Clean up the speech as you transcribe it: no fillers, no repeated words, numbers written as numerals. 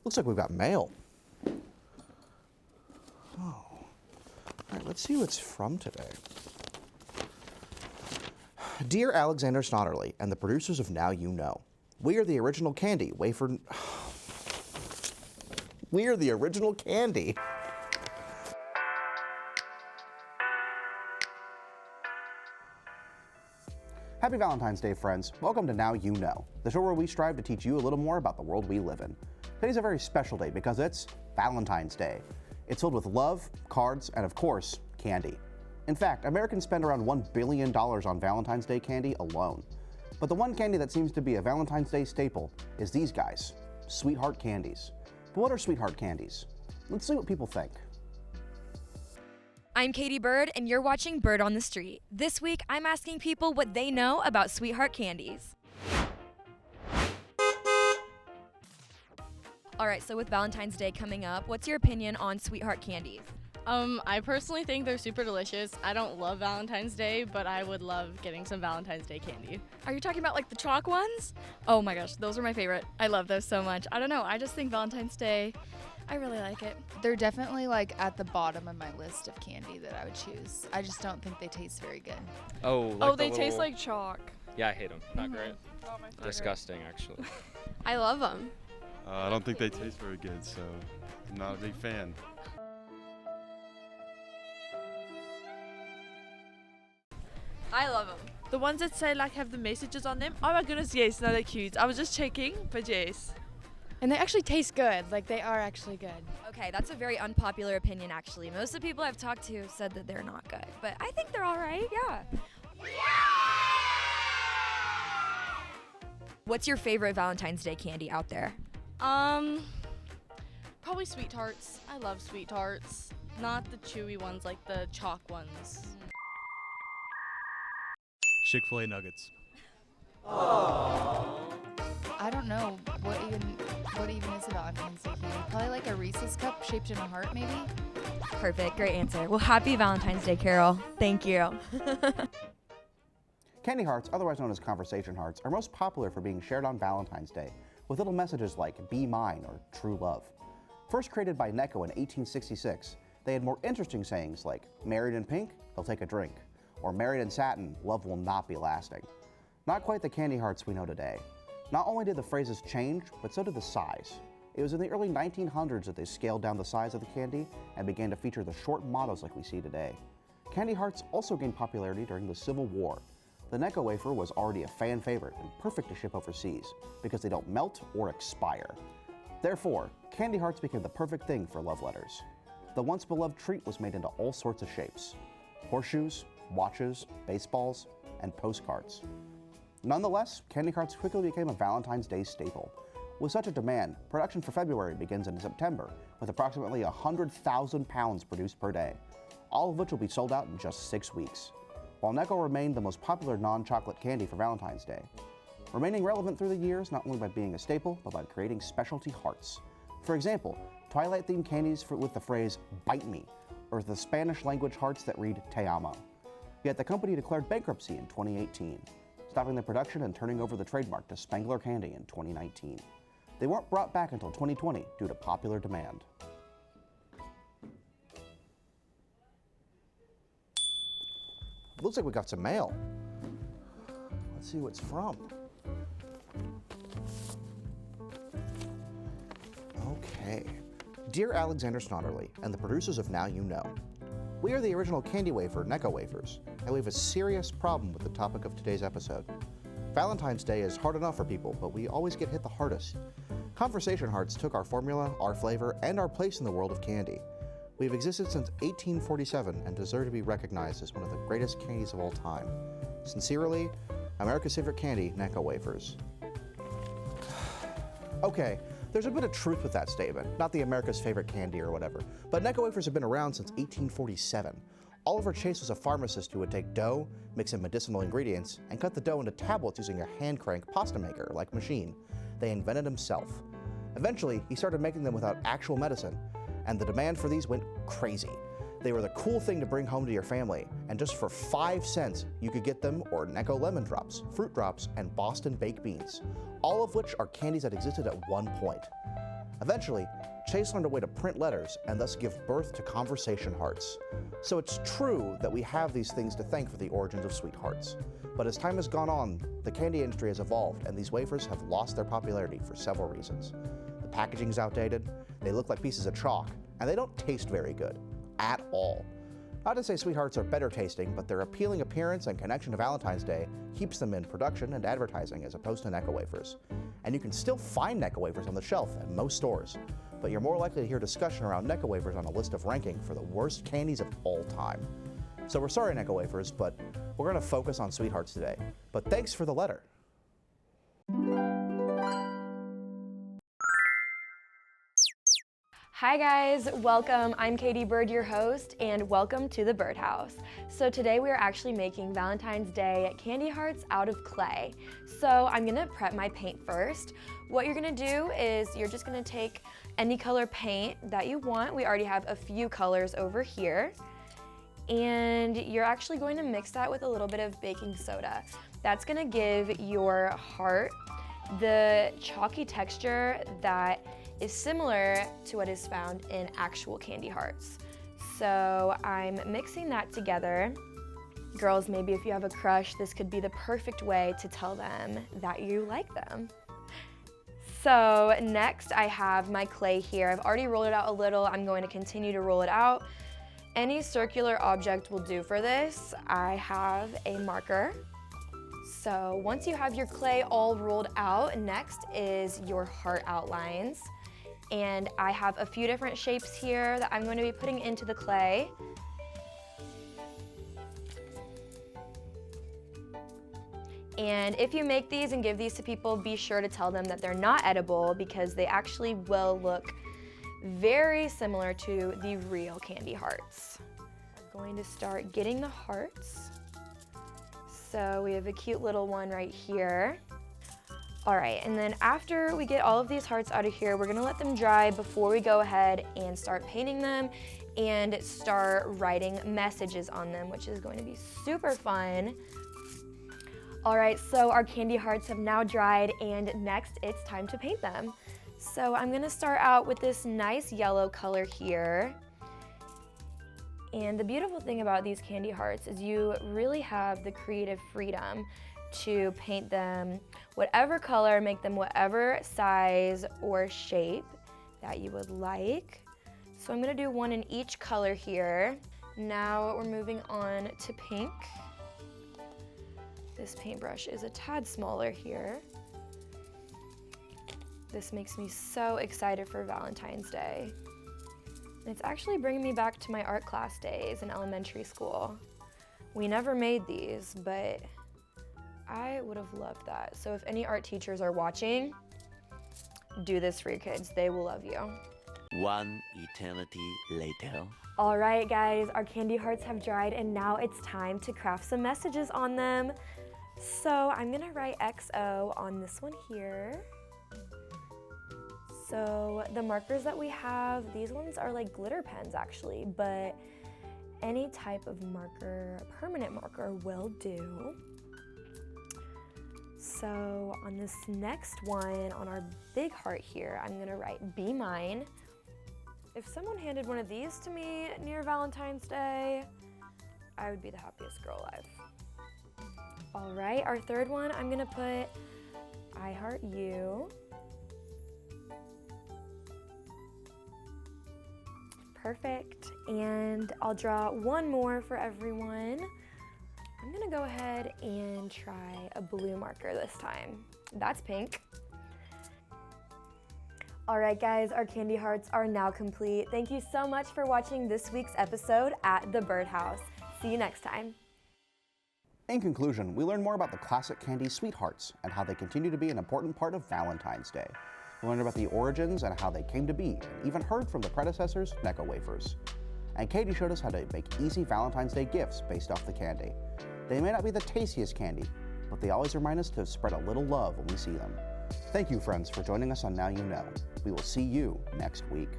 Looks like we've got mail. Oh. All right, let's see who it's from today. Dear Alexander Snodderly and the producers of Now You Know, we are the original candy wafer. We are the original candy. Happy Valentine's Day, friends. Welcome to Now You Know, the show where we strive to teach you a little more about the world we live in. Today's a very special day because it's Valentine's Day. It's filled with love, cards, and of course, candy. In fact, Americans spend around $1 billion on Valentine's Day candy alone. But the one candy that seems to be a Valentine's Day staple is these guys, Sweetheart Candies. But what are Sweetheart Candies? Let's see what people think. I'm Katie Byrd, and you're watching Byrd on the Street. This week, I'm asking people what they know about Sweetheart Candies. All right, so with Valentine's Day coming up, what's your opinion on Sweetheart Candies? I personally think they're super delicious. I don't love Valentine's Day, but I would love getting some Valentine's Day candy. Are you talking about like the chalk ones? Oh my gosh, those are my favorite. I love those so much. I don't know, I just think Valentine's Day, I really like it. They're definitely like at the bottom of my list of candy that I would choose. I just don't think they taste very good. They taste like chalk. Yeah, I hate them. Not great. Oh, my favorite. Disgusting, actually. I love them. I don't think they taste very good, so I'm not a big fan. I love them. The ones that say like have the messages on them. Oh my goodness, yes, no, they're cute. I was just checking, but yes. And they actually taste good. Like they are actually good. Okay, that's a very unpopular opinion, actually. Most of the people I've talked to said that they're not good, but I think they're all right, yeah. What's your favorite Valentine's Day candy out there? Probably Sweet Tarts. I love Sweet Tarts. Not the chewy ones, like the chalk ones. Chick-fil-A nuggets. I don't know what even is it on Wednesday here. Probably like a Reese's cup shaped in a heart, maybe. Perfect, great answer. Well, happy Valentine's Day, Carol. Thank you. Candy hearts, otherwise known as conversation hearts, are most popular for being shared on Valentine's Day, with little messages like "Be mine" or "True love." First created by Necco in 1866, they had more interesting sayings like "Married in pink, they'll take a drink," or "Married in satin, love will not be lasting." Not quite the candy hearts we know today. Not only did the phrases change, but so did the size. It was in the early 1900s that they scaled down the size of the candy and began to feature the short mottos like we see today. Candy hearts also gained popularity during the Civil War. The Necco wafer was already a fan favorite and perfect to ship overseas because they don't melt or expire. Therefore, candy hearts became the perfect thing for love letters. The once beloved treat was made into all sorts of shapes: horseshoes, watches, baseballs, and postcards. Nonetheless, candy hearts quickly became a Valentine's Day staple. With such a demand, production for February begins in September, with approximately 100,000 pounds produced per day, all of which will be sold out in just 6 weeks. While Necco remained the most popular non-chocolate candy for Valentine's Day, remaining relevant through the years not only by being a staple, but by creating specialty hearts. For example, Twilight-themed candies with the phrase "bite me," or the Spanish language hearts that read "te amo." Yet the company declared bankruptcy in 2018, stopping the production and turning over the trademark to Spangler Candy in 2019. They weren't brought back until 2020 due to popular demand. Looks like we got some mail. Let's see who it's from. Okay. Dear Alexander Snodderly and the producers of Now You Know, we are the original candy wafer, Necco wafers, and we have a serious problem with the topic of today's episode. Valentine's Day is hard enough for people, but we always get hit the hardest. Conversation hearts took our formula, our flavor, and our place in the world of candy. We've existed since 1847 and deserve to be recognized as one of the greatest candies of all time. Sincerely, America's favorite candy, Necco wafers. Okay, there's a bit of truth with that statement, not the America's favorite candy or whatever, but Necco wafers have been around since 1847. Oliver Chase was a pharmacist who would take dough, mix in medicinal ingredients, and cut the dough into tablets using a hand crank pasta maker like machine. They invented himself. Eventually, he started making them without actual medicine, and the demand for these went crazy. They were the cool thing to bring home to your family, and just for 5 cents, you could get them or Necco lemon drops, fruit drops, and Boston baked beans, all of which are candies that existed at one point. Eventually, Chase learned a way to print letters and thus give birth to conversation hearts. So it's true that we have these things to thank for the origins of sweethearts. But as time has gone on, the candy industry has evolved and these wafers have lost their popularity for several reasons. The packaging's outdated, they look like pieces of chalk, and they don't taste very good, at all. Not to say sweethearts are better tasting, but their appealing appearance and connection to Valentine's Day keeps them in production and advertising as opposed to Necco wafers. And you can still find Necco wafers on the shelf at most stores, but you're more likely to hear discussion around Necco wafers on a list of ranking for the worst candies of all time. So we're sorry, Necco wafers, but we're going to focus on sweethearts today. But thanks for the letter. Hi guys, welcome. I'm Katie Byrd, your host, and welcome to the Byrd House. So today we are actually making Valentine's Day candy hearts out of clay. So I'm gonna prep my paint first. What you're gonna do is you're just gonna take any color paint that you want. We already have a few colors over here. And you're actually going to mix that with a little bit of baking soda. That's gonna give your heart the chalky texture that is similar to what is found in actual candy hearts. So I'm mixing that together. Girls, maybe if you have a crush, this could be the perfect way to tell them that you like them. So next I have my clay here. I've already rolled it out a little. I'm going to continue to roll it out. Any circular object will do for this. I have a marker. So once you have your clay all rolled out, next is your heart outlines. And I have a few different shapes here that I'm going to be putting into the clay. And if you make these and give these to people, be sure to tell them that they're not edible because they actually will look very similar to the real candy hearts. I'm going to start getting the hearts. So we have a cute little one right here. All right, and then after we get all of these hearts out of here, we're gonna let them dry before we go ahead and start painting them and start writing messages on them, which is going to be super fun. All right, so our candy hearts have now dried, and next it's time to paint them. So I'm gonna start out with this nice yellow color here. And the beautiful thing about these candy hearts is you really have the creative freedom to paint them whatever color, make them whatever size or shape that you would like. So I'm gonna do one in each color here. Now we're moving on to pink. This paintbrush is a tad smaller here. This makes me so excited for Valentine's Day. It's actually bringing me back to my art class days in elementary school. We never made these, but I would have loved that. So if any art teachers are watching, do this for your kids. They will love you. One eternity later. All right, guys, our candy hearts have dried, and now it's time to craft some messages on them. So I'm gonna write XO on this one here. So the markers that we have, these ones are like glitter pens actually, but any type of marker, permanent marker will do. So on this next one, on our big heart here, I'm gonna write Be Mine. If someone handed one of these to me near Valentine's Day, I would be the happiest girl alive. All right, our third one, I'm gonna put I Heart You. Perfect, and I'll draw one more for everyone. I'm gonna go ahead and try a blue marker this time. That's pink. All right, guys, our candy hearts are now complete. Thank you so much for watching this week's episode at the Byrd House. See you next time. In conclusion, we learned more about the classic candy sweethearts and how they continue to be an important part of Valentine's Day. We learned about the origins and how they came to be, and even heard from the predecessors, Necco wafers. And Katie showed us how to make easy Valentine's Day gifts based off the candy. They may not be the tastiest candy, but they always remind us to spread a little love when we see them. Thank you, friends, for joining us on Now You Know. We will see you next week.